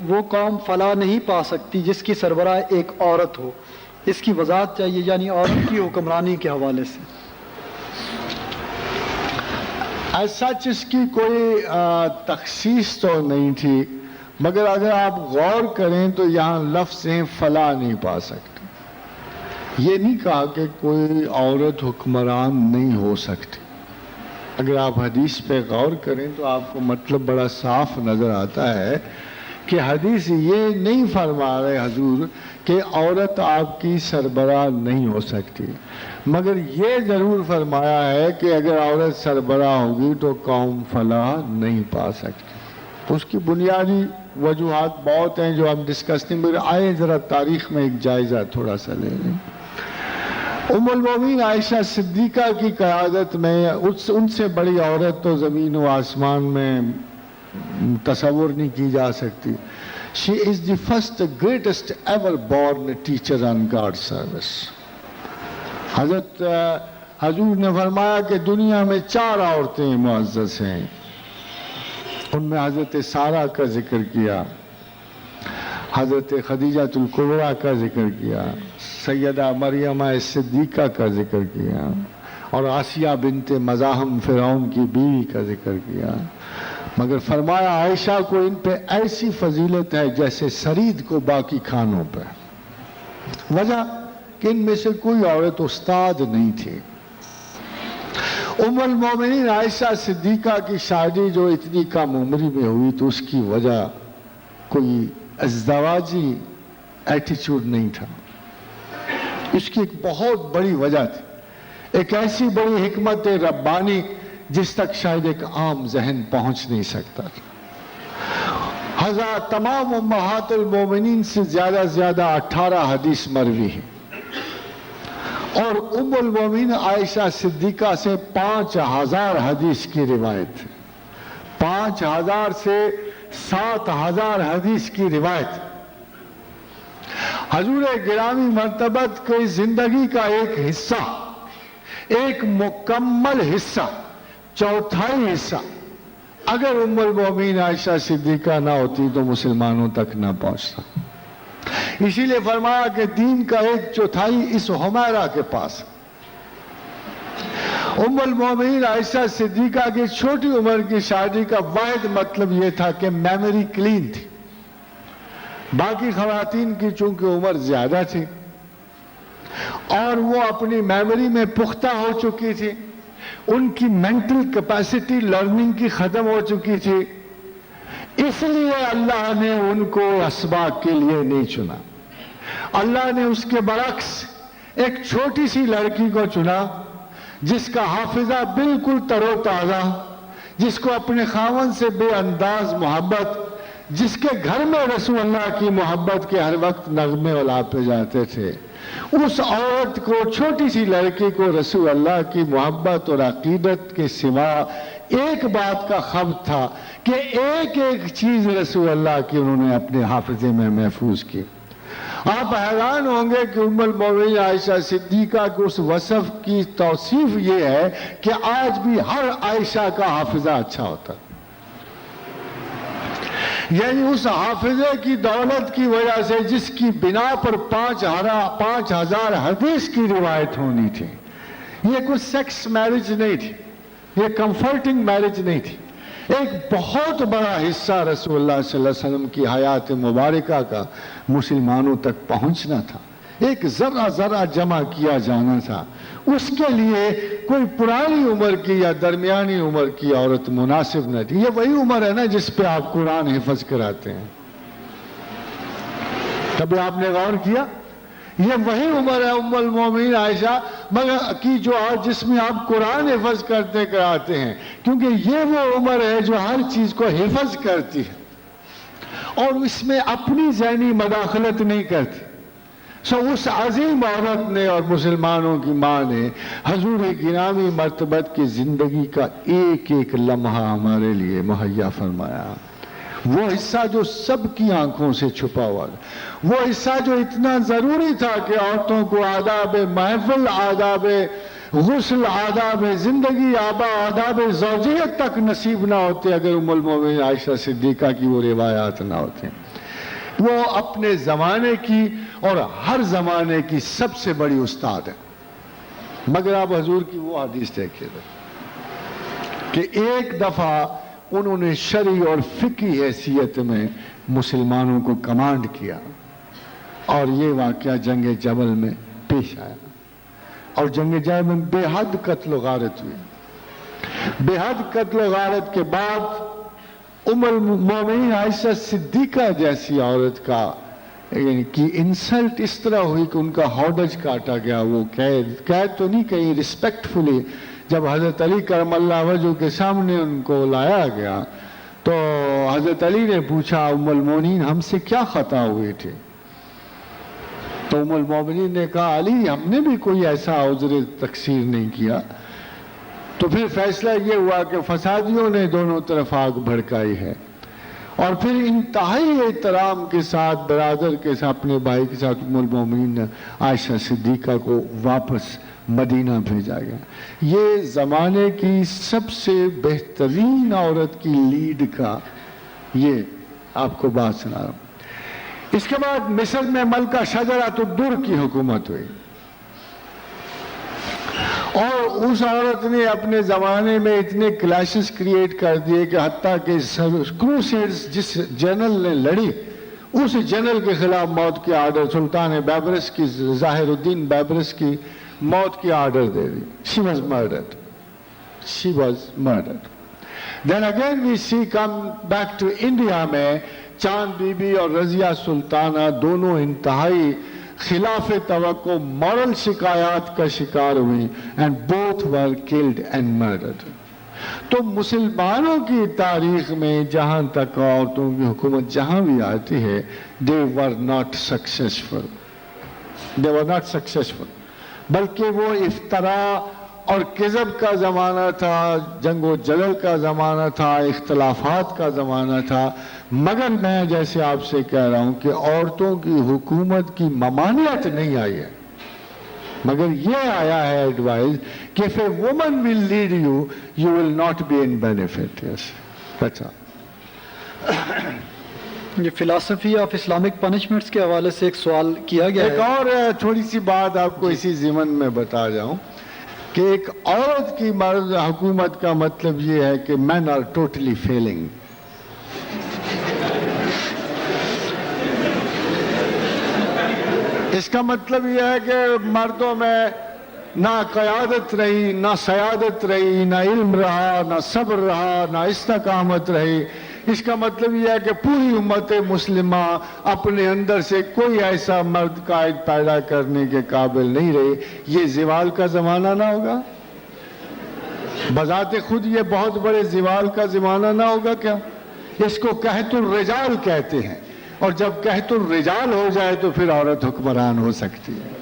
وہ قوم فلاح نہیں پا سکتی جس کی سربراہ ایک عورت ہو. اس کی وضاحت چاہیے، یعنی عورت کی حکمرانی کے حوالے سے. ایز سچ اس کی کوئی تخصیص تو نہیں تھی، مگر اگر آپ غور کریں تو یہاں لفظ ہیں فلاح نہیں پا سکتی. یہ نہیں کہا کہ کوئی عورت حکمران نہیں ہو سکتی. اگر آپ حدیث پہ غور کریں تو آپ کو مطلب بڑا صاف نظر آتا ہے کہ حدیث یہ نہیں فرما رہے حضور کہ عورت آپ کی سربراہ نہیں ہو سکتی، مگر یہ ضرور فرمایا ہے کہ اگر عورت سربراہ ہوگی تو قوم فلاح نہیں پا سکتی. اس کی بنیادی وجوہات بہت ہیں جو ہم ڈسکس نہیں، مگر آئے ذرا تاریخ میں ایک جائزہ تھوڑا سا لے لیں. ام المومنین عائشہ صدیقہ کی قیادت میں ان سے بڑی عورت تو زمین و آسمان میں تصور نہیں کی جا سکتی. She is the first greatest ever born teacher on God's service. حضرت حضور نے فرمایا کہ دنیا میں 4 عورتیں معزز ہیں. ان میں حضرت سارہ کا ذکر کیا، حضرت خدیجہ الکبریٰ کا ذکر کیا، سیدہ مریم صدیقہ کا ذکر کیا، اور آسیہ بنت مزاحم فرعون کی بیوی کا ذکر کیا. مگر فرمایا عائشہ کو ان پہ ایسی فضیلت ہے جیسے سرید کو باقی کھانوں پہ. وجہ کہ ان میں سے کوئی عورت استاد نہیں تھی. ام المومنین عائشہ صدیقہ کی شادی جو اتنی کم عمری میں ہوئی تو اس کی وجہ کوئی ازدواجی ایٹیچیوڈ نہیں تھا. اس کی ایک بہت بڑی وجہ تھی، ایک ایسی بڑی حکمت ربانی جس تک شاید ایک عام ذہن پہنچ نہیں سکتا. حضرت تمام امہات المومنین سے زیادہ 18 حدیث مروی ہیں، اور ام المومنین عائشہ صدیقہ سے 5000 حدیث کی روایت ہے. 5000 سے 7000 حدیث کی روایت. حضور گرامی مرتبت کی زندگی کا ایک حصہ، ایک مکمل حصہ، 1/4 حصہ اگر ام المومنین عائشہ صدیقہ نہ ہوتی تو مسلمانوں تک نہ پہنچتا. اسی لیے فرمایا کہ دین کا 1/4 اس حمیرہ کے پاس. ام المومنین عائشہ صدیقہ کی چھوٹی عمر کی شادی کا واحد مطلب یہ تھا کہ میموری کلین تھی. باقی خواتین کی چونکہ عمر زیادہ تھی اور وہ اپنی میموری میں پختہ ہو چکی تھی، ان کی مینٹل کیپیسٹی لرننگ کی ختم ہو چکی تھی، اس لیے اللہ نے ان کو اسباق کے لیے نہیں چنا. اللہ نے اس کے برعکس ایک چھوٹی سی لڑکی کو چنا جس کا حافظہ بالکل تر و تازہ، جس کو اپنے خاوند سے بے انداز محبت، جس کے گھر میں رسول اللہ کی محبت کے ہر وقت نغمے الاپے جاتے تھے. اس عورت کو، چھوٹی سی لڑکی کو رسول اللہ کی محبت اور عقیدت کے سوا ایک بات کا خبر تھا کہ ایک چیز رسول اللہ کی انہوں نے اپنے حافظے میں محفوظ کی. آپ حیران ہوں گے کہ ام المومنین عائشہ صدیقہ کے اس وصف کی توصیف یہ ہے کہ آج بھی ہر عائشہ کا حافظہ اچھا ہوتا. یعنی اس حافظے کی دولت کی وجہ سے جس کی بنا پر 5000 حدیث کی روایت ہونی تھی. یہ کوئی سیکس میرج نہیں تھی، یہ کمفرٹنگ میرج نہیں تھی. ایک بہت بڑا حصہ رسول اللہ صلی اللہ علیہ وسلم کی حیات مبارکہ کا مسلمانوں تک پہنچنا تھا، ایک ذرہ جمع کیا جانا تھا. اس کے لیے کوئی پرانی عمر کی یا درمیانی عمر کی عورت مناسب نہ تھی. یہ وہی عمر ہے نا جس پہ آپ قرآن حفظ کراتے ہیں. کبھی آپ نے غور کیا؟ یہ وہی عمر ہے ام المومنین عائشہ مگر کی جو جس میں آپ قرآن حفظ کرتے کراتے ہیں، کیونکہ یہ وہ عمر ہے جو ہر چیز کو حفظ کرتی ہے اور اس میں اپنی ذہنی مداخلت نہیں کرتی. اس عظیم عورت نے اور مسلمانوں کی ماں نے حضور گرامی مرتبت کی زندگی کا ایک ایک لمحہ ہمارے لیے مہیا فرمایا. وہ حصہ جو سب کی آنکھوں سے چھپا ہوا، وہ حصہ جو اتنا ضروری تھا کہ عورتوں کو آداب محفل، آداب غسل، آداب زندگی، آداب زوجیت تک نصیب نہ ہوتے اگر ام المومنین عائشہ صدیقہ کی وہ روایات نہ ہوتے. وہ اپنے زمانے کی اور ہر زمانے کی سب سے بڑی استاد ہے. مگر آپ حضور کی وہ حدیث دیکھیے کہ ایک دفعہ انہوں نے شرعی اور فقہی حیثیت میں مسلمانوں کو کمانڈ کیا اور یہ واقعہ جنگ جمل میں پیش آیا اور جنگ جمل میں بے حد قتل و غارت ہوئی. بے حد قتل و غارت کے بعد ام المومنین عائشہ صدیقہ جیسی عورت کا یعنی کہ انسلٹ اس طرح ہوئی کہ ان کا ہودج کاٹا گیا. وہ قید تو نہیں کہیں ریسپیکٹفلی جب حضرت علی کرم اللہ وجہ کے سامنے ان کو لایا گیا تو حضرت علی نے پوچھا ام المومنین ہم سے کیا خطا ہوئے تھے؟ تو ام المومنین نے کہا علی ہم نے بھی کوئی ایسا عذر تقصیر نہیں کیا. تو پھر فیصلہ یہ ہوا کہ فسادیوں نے دونوں طرف آگ بھڑکائی ہے اور پھر انتہائی احترام کے ساتھ برادر کے ساتھ اپنے بھائی کے ساتھ ام المومنین عائشہ صدیقہ کو واپس مدینہ بھیجا گیا. یہ زمانے کی سب سے بہترین عورت کی لیڈ کا یہ آپ کو بات سنا رہا ہوں. اس کے بعد مصر میں ملکہ شجرۃ الدر کی حکومت ہوئی اور اس عورت نے اپنے زمانے میں اتنے کلیشز کریٹ کر دیے کہ حتیٰ کہ کروسیڈز جس جنرل نے لڑی اس جنرل کے خلاف موت کے آرڈر سلطان بیبرس کی ظاہر الدین بیبرس کی موت کی order they the. She was murdered. She was murdered. Then again we see come back to India میں چاند بی بی اور رضیہ سلطانہ دونوں انتہائی خلاف توقع مورل شکایات کا شکار ہوئی and both were killed and murdered. تو مسلمانوں کی تاریخ میں جہاں تک عورتوں کی حکومت جہاں بھی آتی ہے they were not successful. They were not successful. بلکہ وہ افترا اور کذب کا زمانہ تھا, جنگ و جدل کا زمانہ تھا, اختلافات کا زمانہ تھا. مگر میں جیسے آپ سے کہہ رہا ہوں کہ عورتوں کی حکومت کی ممانعت نہیں آئی ہے, مگر یہ آیا ہے ایڈوائز کہ if a woman will lead you, you will not be in benefit. Yes. That's all. یہ فلسفی آف اسلامک پنشمنٹس کے حوالے سے ایک سوال کیا گیا ہے. ایک اور تھوڑی سی بات آپ کو اسی ضمن میں بتا جاؤں کہ ایک عورت کی مرد حکومت کا مطلب یہ ہے کہ men are totally failing. اس کا مطلب یہ ہے کہ مردوں میں نہ قیادت رہی, نہ سیادت رہی, نہ علم رہا, نہ صبر رہا, نہ استقامت رہی. اس کا مطلب یہ ہے کہ پوری امت مسلمہ اپنے اندر سے کوئی ایسا مرد قائد پیدا کرنے کے قابل نہیں رہی. یہ زوال کا زمانہ نہ ہوگا؟ بذات خود یہ بہت بڑے زوال کا زمانہ نہ ہوگا کیا؟ اس کو قحط الرجال کہتے ہیں, اور جب قحط الرجال ہو جائے تو پھر عورت حکمران ہو سکتی ہے.